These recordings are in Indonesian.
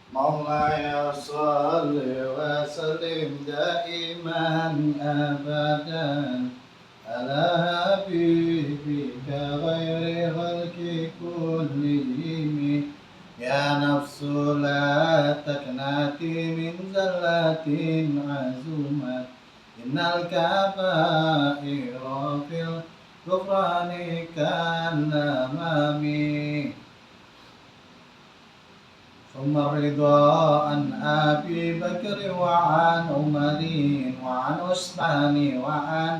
مولاي صل وسلم دائما أبدا على حبيبك غير خلق كلهم. يا نفس لا تقنطي من زلة عزمت، إن الكبائر في الغفران كالأمام. ثم الرضا عن أبي بكر وعن عمر وعن عثمان وعن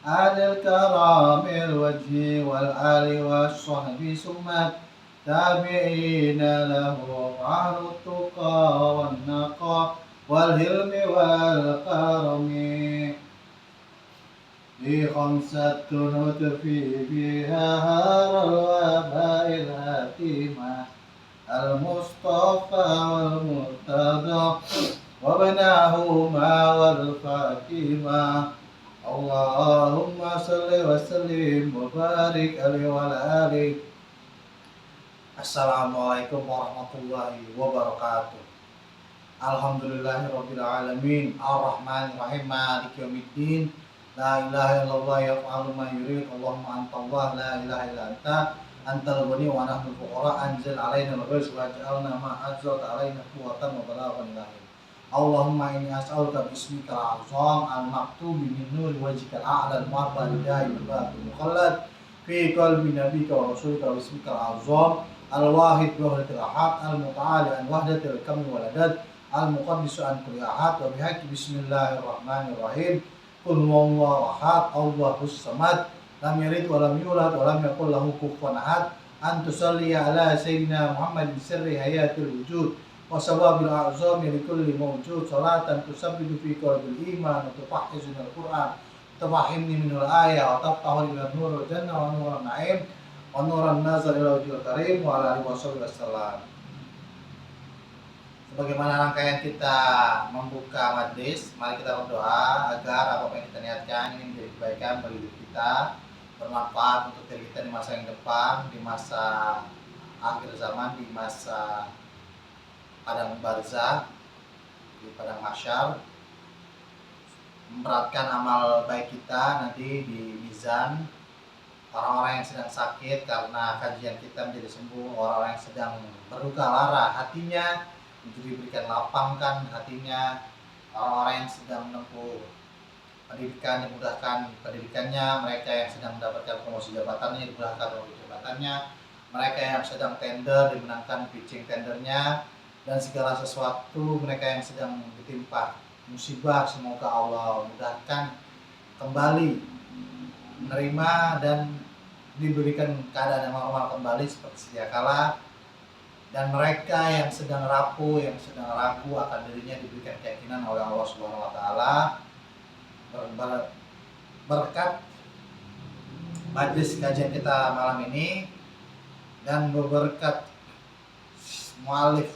آل الكرام الوجه والآل والصحب، ثم التابعين له أهل التقى والنقى والهلم والكرم. لي خمسة نطفي بها هار الوباء الهاتمة، المصطفى والمرتضى وبناهما والفاطمة. اللهم صل وسلم وبارك عليه وعلى آله. Assalamualaikum warahmatullahi wabarakatuh. Alhamdulillahirabbil alamin, arrahmanirrahim, maliki yaumiddin. La ilaha illallah yaf'alu ma yurid. Allahumma antallah la ilaha illa anta antal ghani wa nahnu fuqara. Anzil alaina al-ghaiz waj'alna ma anzalta alaina quwwatan wa balaghan ilahi. Allahumma inni as'aluka bismikal azam al-maktubi min nuri wajhikal a'la al-mu'abbad da'i al-batil mukhallad fi qalbi nabiyyika wa rasulika bismikal azam al-wahid bi wahdatil ahad al-muta'ali an wahdatil kamil waladat al-muqaddisu an kulli ahad wa bihaqqi bismillahirrahmanirrahim. Qul huwallahu ahad, Allahus samad, lam yalid wa lam yulad wa lam yakul lahu kufuwan ahad. An tusalli ala sayyidina Muhammadin sirri hayatil wujud wa sawabil a'zami li kulli mawjud, salatan tusabbitu fi qalbil iman wa tufahhizul Qur'an, tufahhimni minal ayat wa taftahu lil nur wal jannah wa nuran na'im wa nuran nazar ila wajhil karim wa ala alihi wasallam. Sebagaimana rangkaian kita membuka majlis, mari kita berdoa agar apa yang kita niatkan ini menjadi kebaikan bagi hidup kita, bermanfaat untuk diri kita di masa yang depan, di masa akhir zaman, di masa padang barzah, di padang mahsyar, memberatkan amal baik kita nanti di mizan. Orang-orang yang sedang sakit karena kajian kita menjadi sembuh, orang-orang yang sedang berduka lara hatinya menjadi diberikan lapangkan hatinya, orang-orang yang sedang menempuh pendidikan dimudahkan pendidikannya, mereka yang sedang mendapatkan promosi jabatannya dimudahkan promosi jabatannya, mereka yang sedang tender dimenangkan pitching tendernya, dan segala sesuatu mereka yang sedang ditimpa musibah semoga Allah mudahkan kembali menerima dan diberikan keadaan yang normal kembali seperti sedia kala. Dan mereka yang sedang rapuh, yang sedang ragu akan dirinya diberikan keyakinan oleh Allah Subhanahu wa taala berkat majlis kajian kita malam ini dan berkat mualif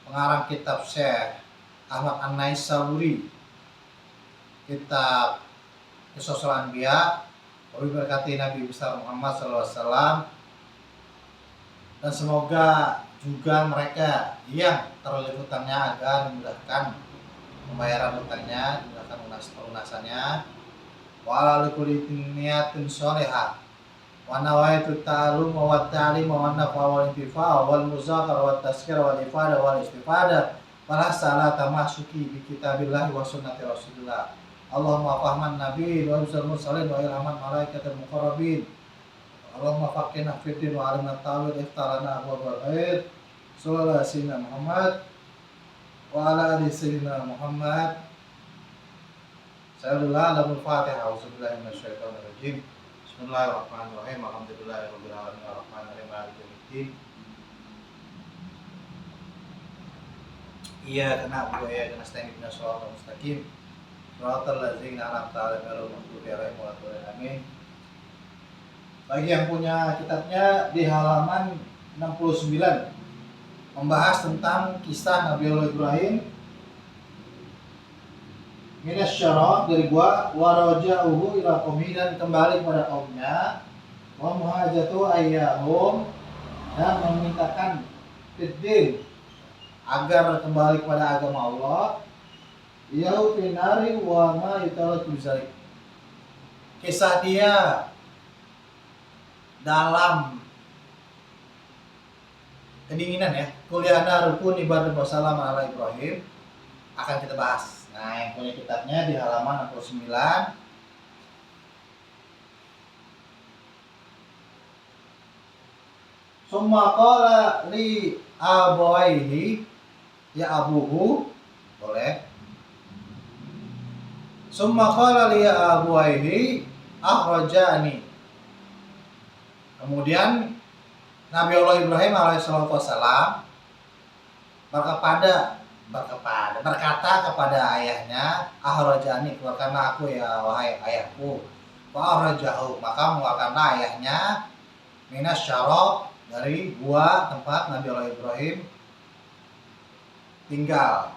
pengarang kitab Syekh Ahmad An-Naisaburi, kitab Qissasul Anbiya, wabiberkati Nabi besar Muhammad SAW. Dan semoga juga mereka yang terlilit hutangnya agar dimudahkan pembayaran hutangnya, dimudahkan pelunasannya. Wa ala kulli niyatin sholihah wa nawaitu ta'allum wa ta'lim wa nafa wal intifa wal muzakara wa tazkira wal ifada wal istifada wal hasala tamasuki bi kitabillah wa sunnati rasulillah. Allahumma fahman nabi wa mursalin wa ilhaman malaikatil muqarrabin. Allahumma faqihna fiddin wa alimna ta'wil iftarana abwabal khair. Sallallahu alaihi sayyidina Muhammad wa ala alihi sayyidina Muhammad. Sallallahu alaihi Fatihah. Auzubillahi minasyaitonir rajim. Bismillahirrahmanirrahim. Alhamdulillahirabbil alamin arrahmanirrahim maliki yaumiddin. Iyyaka na'budu wa iyyaka nasta'in ihdinas siratal mustaqim. Shiratal ladzina an'amta 'alaihim ghairil maghdubi 'alaihim waladdallin. Bagi yang punya kitabnya di halaman 69 membahas tentang kisah Nabi Allah Ibrahim. Minas syara dari gua waraja'uhu ila qaumi, dan kembali kepada kaumnya, wa muhajatu ayyahum, dan memintakan fiddin agar kembali kepada agama Allah, yau finari wa ma yutalatu bizalik. Kisah dia dalam kedinginan ya, kuliahna rukun ibadah wassalam ala Ibrahim akan kita bahas. Nah, yang punya kitabnya di halaman 69. Summa qala li abawaihi, ya abuhu, boleh. Summa qala li abawaihi akhrajani. Kemudian Nabi Allah Ibrahim alaihissalam berkata kepada ayahnya, akhrajani, keluarkanlah aku ya wahai ayahku. Fa akhrajahu, maka mengeluarkanlah ayahnya minas syarab, dari gua tempat Nabi Allah Ibrahim tinggal,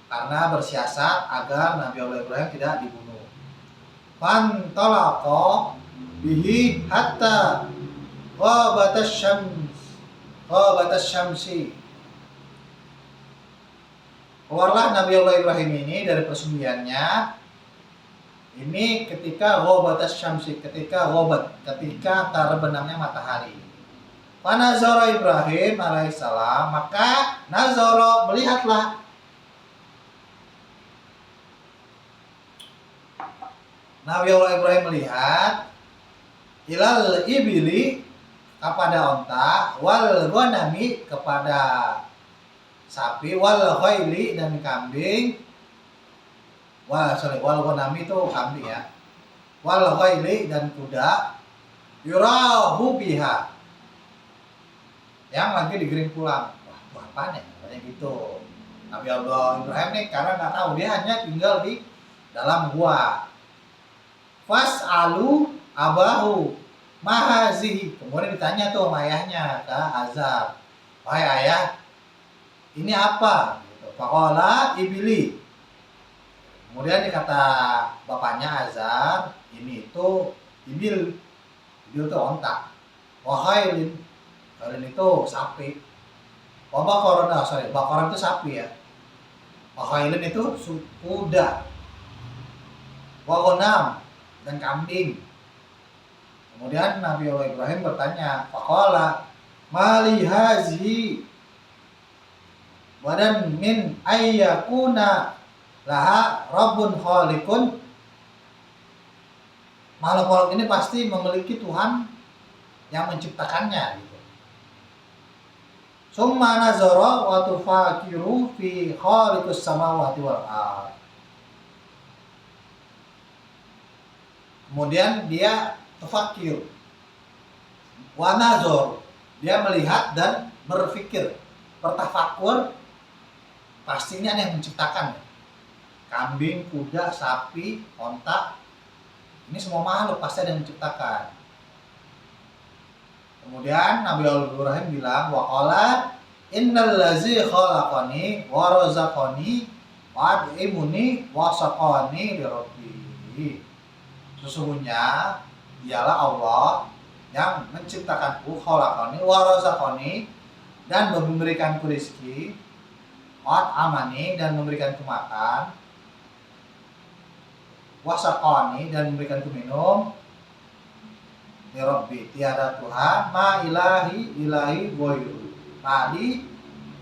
karena bersiasat agar Nabi Allah Ibrahim tidak dibunuh. Fantalaqa bihi hatta ghabatas syamsi. Keluarlah Nabi Allah Ibrahim ini dari persembunyiannya ini ketika ghabatas syamsi, ketika terbenamnya matahari. Panazara Ibrahim alaihissalam, maka nazara, melihatlah. Nabi Allah Ibrahim melihat ilal ibili, kepada onta, wal ghanami, kepada sapi, wal khaili, dan kambing. Wal ghanami itu kambing ya. Wal khaili, dan kuda. Yurahu biha, yang lagi digiring pulang. Wah, itu apaan ya? Katanya gitu. Nabi Allah Ibrahim nih, karena nggak tahu, dia hanya tinggal di dalam gua. Fas'alu abahu mahazihi. Kemudian ditanya tuh sama ayahnya, ke Azar, wahai ayah, ini apa? Gitu. Faqala ibili. Kemudian dikata bapaknya Azar, ini itu ibil. Ibil itu onta. Wahailin, kalian itu sapi. Bakaran itu sapi ya. Wahailin itu kuda. Wagonam, dan kambing. Kemudian Nabi Allah Ibrahim bertanya, faqala mali hazi wadan min ayyakuna laha rabbun khaliqun. Makhluk-makhluk ini pasti memiliki Tuhan yang menciptakannya gitu. Summa nazara wa tufakiru fi khaliqus samawati wal ardh. Kemudian dia tafakir, wa nazar, dia melihat dan berpikir, bertafakur, pasti ini ada yang menciptakan. Kambing, kuda, sapi, onta, ini semua makhluk pasti ada yang menciptakan. Kemudian Nabi Allah Ibrahim bilang, wa qala innal ladzi khalaqani wa razaqani wa ad'imuni wa saqani li rabbi. Sesungguhnya dialah Allah yang menciptakanku, khalaqani wa razaqani, dan memberikanku rezeki, wa amani, dan memberikanku makan, wa saqani, dan memberikanku minum, li rabbi, tiada Tuhan ma ilahi ghairu, tadi,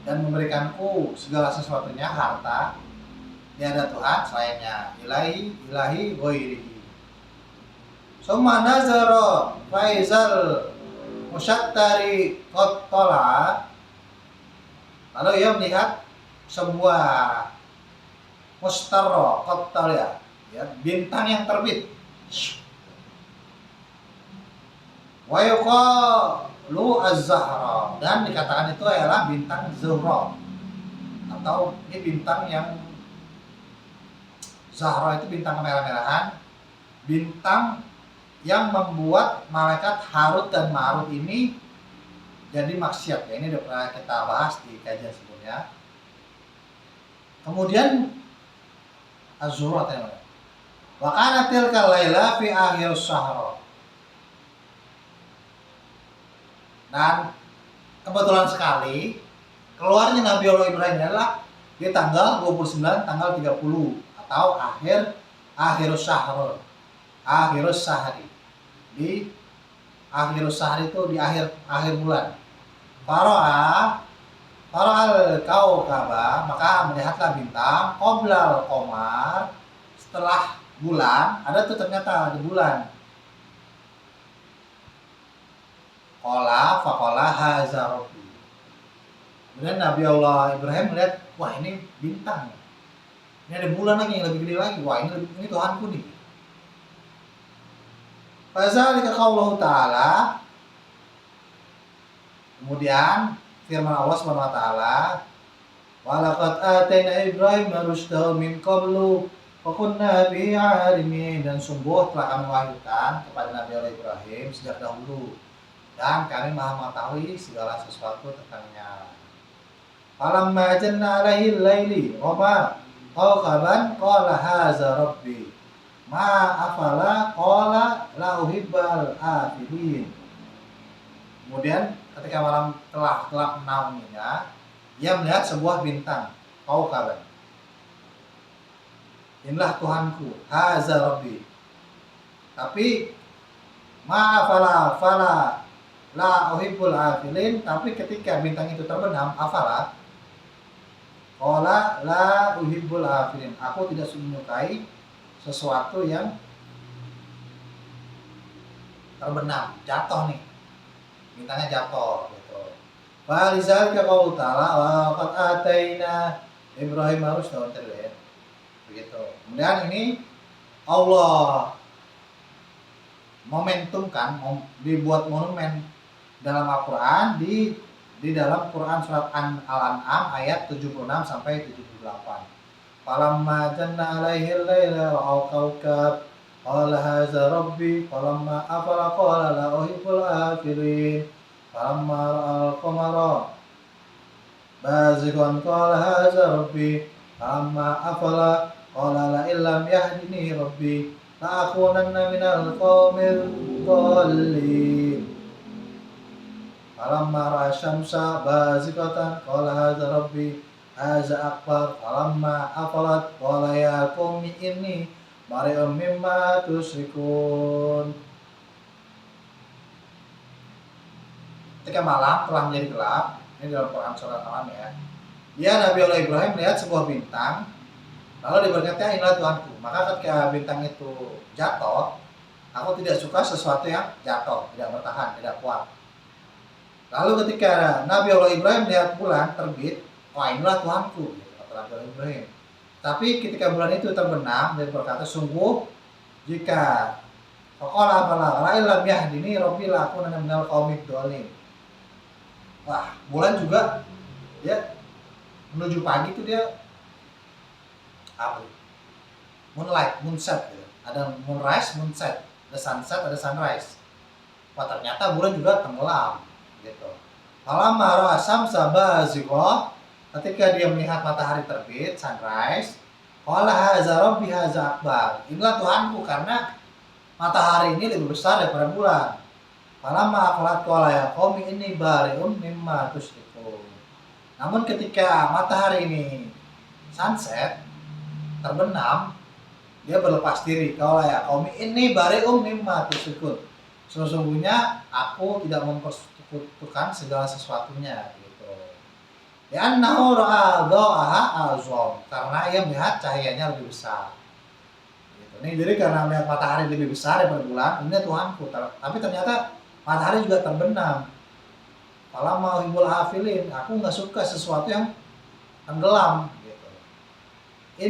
dan memberikanku segala sesuatunya, harta, tiada Tuhan selainnya, ilahi ghairihi. Summa nazara faizal musyattari qattala. Lalu ia melihat sebuah mustarra qattala, ya, bintang yang terbit. Wa yuqalu az-zahra, dan dikatakan itu adalah bintang Zuhra, atau ini bintang yang Zahra itu bintang kemerah-merahan, bintang yang membuat malaikat Harut dan Marut ini jadi maksiat ya. Ini udah pernah kita bahas di kajian sebelumnya. Kemudian Az-Zuhra tadi, wa kana tilka laila fi akhir syahr. Dan kebetulan sekali keluarnya Nabi Allah Ibrahim adalah di tanggal 29 tanggal 30 atau akhirus syahri. Di akhirus syahri itu di akhir bulan. Fara'al kaukaba, maka melihatlah bintang qoblal qamar, setelah bulan, ada tuh ternyata di bulan. Faqala haza rabbi. Kemudian Nabi Allah Ibrahim melihat, wah ini bintang. Ini ada bulan lagi yang lebih gede lagi. Wah ini Tuhanku nih. Fazalika qauluhu ta'ala. Kemudian firman Allah Subhanahu wa taala, wa laqad atayna Ibrahim rusydahu min qablu wa kunna bihi alimin, dan sungguh telah kami wahyukan kepada Nabi Allah Ibrahim sejak dahulu dan kami maha mengetahui segala sesuatu tentangnya. Falamma janna alaihi laili wa ma qawqaban qala haza rabbi ma afala qala la uhibbal afilin. Kemudian ketika malam telah gelap menaunginya, ia melihat sebuah bintang, qawqaban. Inilah Tuhanku, haza rabbi. Tapi fala la uhibbul afilin, tapi ketika bintang itu terbenam, afala qala la uhibbul afilin, aku tidak menyukai sesuatu yang terbenam, jatuh nih. Bintangnya jatuh gitu. Falizalika qaulu ta'ala wa qad ataina Ibrahim rusydahu ya. Begitu. Kemudian ini Allah momentumkan, dibuat monumen dalam Al-Qur'an di dalam Quran surat Al-An'am ayat 76 sampai 78. Falamma janna alaihi al-laila ra'aw kawkab qala haza rabbi falamma afala qala la uhibbul afilin falamma ra'al qamara bazighan qala haza rabbi falamma afala qala la illam yahdini rabbi la akunanna minal qaumil dhalin falamma ra'a syamsa bazighatan qala haza rabbi haza akbar falamma afalat qala ya qaumi inni bari'un mimma tusyrikun. Ketika malam telah menjadi gelap, ini dalam Quran surat Al-An'am ya. Dia Nabi Allah Ibrahim melihat sebuah bintang, lalu berkata, inilah Tuhanku. Maka ketika bintang itu jatuh, aku tidak suka sesuatu yang jatuh, tidak bertahan, tidak kuat. Lalu ketika Nabi Allah Ibrahim melihat bulan terbit, wah inilah Tuhanku, kata Nabi Allah Ibrahim. Tapi ketika bulan itu terbenam, dia berkata, sungguh jika faqala fala illam yahdini rabbi la akunanna minal qaumid dhalin. Wah, bulan juga ya menuju pagi itu dia apa? Moonlight, moonset gitu. Ada moonrise, moonset, ada sunset, ada sunrise. Wah, ternyata bulan juga tenggelam gitu. Falamma ra'a syamsa bazighah, ketika dia melihat matahari terbit, sunrise, qala haza rabbi haza akbar. Inilah Tuhanku karena matahari ini lebih besar daripada bulan. Falamma afalat qala ya qaumi inni bari'un mimma tusyrikun. Namun ketika matahari ini sunset, terbenam, dia berlepas diri. Qala ya qaumi inni bari'un mimma tusyrikun. Sesungguhnya aku tidak mempersekutukan segala sesuatunya. Li'annahu ra'a dha'aha azam, karena ia melihat cahayanya lebih besar. Gitu. Nih, jadi karena melihat matahari lebih besar daripada bulan, ini Tuhanku. Tapi ternyata matahari juga terbenam. Falamma uhibbul afilin, aku nggak suka sesuatu yang tenggelam. Gitu.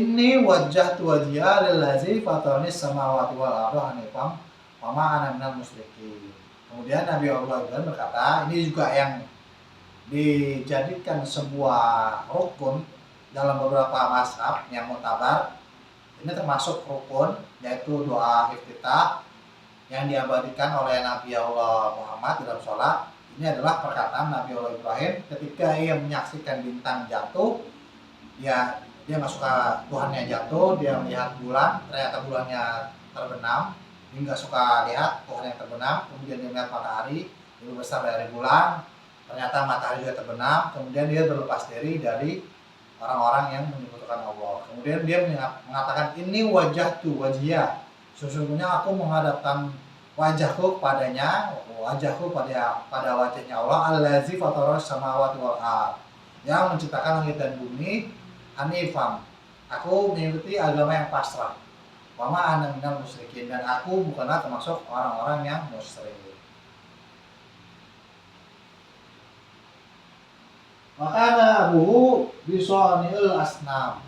Inni wajjahtu wajhiya lillazi fataranis samawati wal arda hanifan wa ma ana minal musyrikin. Kemudian Nabi Allah Ibrahim berkata, ini juga yang dijadikan sebuah rukun dalam beberapa mazhab yang mutabar. Ini termasuk rukun, yaitu doa iftitah yang diabadikan oleh Nabi Allah Muhammad dalam sholat. Ini adalah perkataan Nabi Allah Ibrahim ketika ia menyaksikan bintang jatuh. Dia nggak suka Tuhannya jatuh, dia melihat bulan, ternyata bulannya terbenam. Dia nggak suka lihat Tuhan yang terbenam. Kemudian dia melihat matahari lebih besar dari bulan. ternyata matahari juga terbenam, kemudian dia berlepas diri dari orang-orang yang menyekutukan Allah. Kemudian dia mengatakan, ini wajahnya, sesungguhnya aku menghadapkan wajahku pada wajahnya Allah, allazi fataras samawati wal ard, yang menciptakan langit dan bumi, hanifan, aku mengikuti agama yang pasrah, wa ma ana minal musyrikin, dan aku bukanlah termasuk orang-orang yang musyrik. Makanya buhu bisoniul asnam.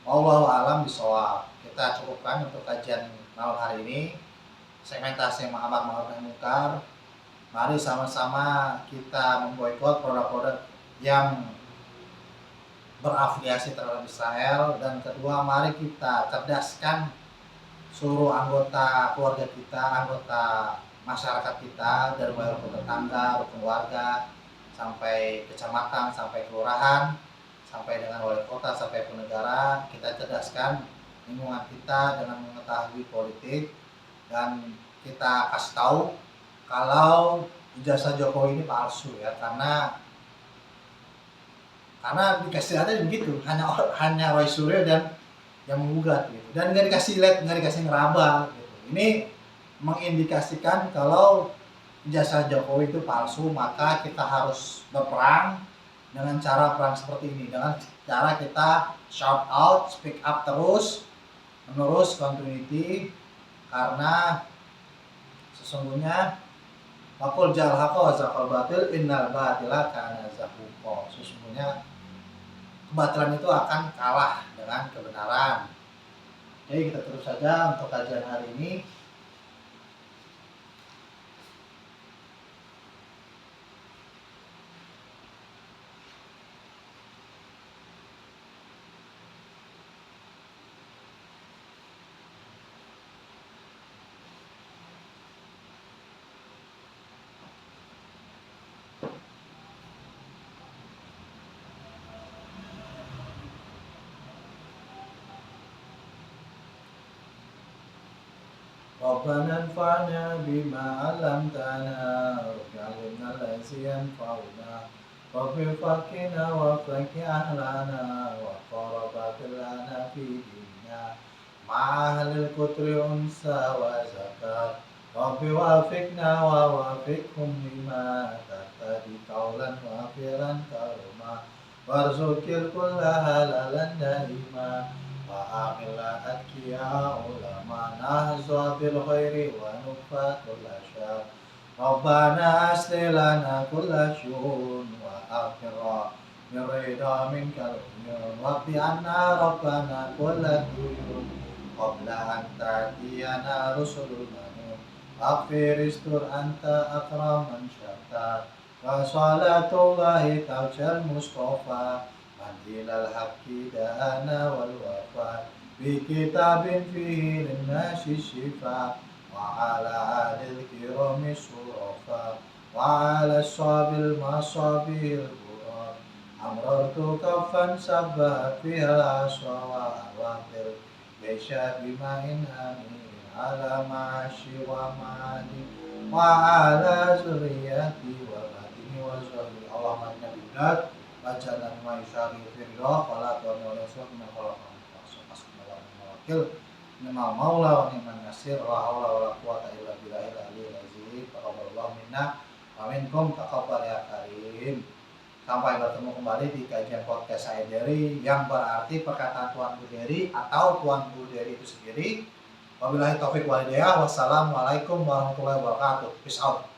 Wallahu alam bisawab. Kita cukupkan untuk kajian malam hari ini. Segmentasi Muhammad Muhammad Mungkar. Mari sama-sama kita memboikot produk-produk yang berafiliasi terhadap Israel. Dan kedua, mari kita cerdaskan seluruh anggota keluarga kita, anggota masyarakat kita, dari mulai rukun tetangga, rukun warga, sampai kecamatan, sampai kelurahan, sampai dengan wali kota, sampai penegara. Kita cerdaskan lingkungan kita dengan mengetahui politik, dan kita kasih tahu kalau ijazah Jokowi ini palsu ya, karena dikasih ada begitu, hanya Roy Suryo dan yang menggugat gitu, dan nggak dikasih lihat, nggak dikasih ngeraba gitu. Ini mengindikasikan kalau ijazah Jokowi itu palsu, maka kita harus berperang dengan cara perang seperti ini, dengan cara kita shout out, speak up terus menerus, continuity, karena sesungguhnya waqul jal haqa wa zaqal batil innal batila kana zahuqa, sesungguhnya kebatilan itu akan kalah dengan kebenaran. Jadi kita terus saja untuk kajian hari ini. Rabbana anfa'na bima 'allamtana wa 'allimna allazi yanfa'una Rabbi faqina wa faqi ahlana wa qarabatil lana fi dinina ma'ahlil kutri unsa wa zakat Rabbi wafiqna wa wafiqhum lima tahtadi qawlan wa fi'lan karuma warzuqil kulla halalan daima wa amila atqiya ulama nahza bil khairi wa nufa kulla syar Rabbana aslih lana kulla syun wa akhira mirida minkal umyun waqti anna Rabbana kulla tuyun qabla an ta'tiyana rusulul manun aghfir istur anta akraman syata wa salatullahi ta'jal mustafa Manzilal haqqi da'ana wal wafa Bi kitabin fihi linnasi syifa Wa ala alil kirami surafa Wa ala sabil masabil burar Amrartu kafan sabbahat fihal aswa wa awakhir Besya bima'in amin Ala ma'ashi wa ma'ani Wa ala zuriyati wa batini wa zuhri Allahumma inna bidat Bacalan ma yusyari firdah Wala tuan wa rasul Minna khalaqam Asma wa wakil Ni'mal maula wa ni'man nasir La hawla wa la quwata illa billahil aliyyil azim Taqabbalallahu minna wa minkum taqabbal ya karim. Sampai bertemu kembali di kajian podcast saya Dery, yang berarti perkataan Tuan Bu Dery atau Tuan Bu Dery itu sendiri. Wabillahi taufiq wal hidayah. Wassalamualaikum warahmatullahi wabarakatuh. Peace out.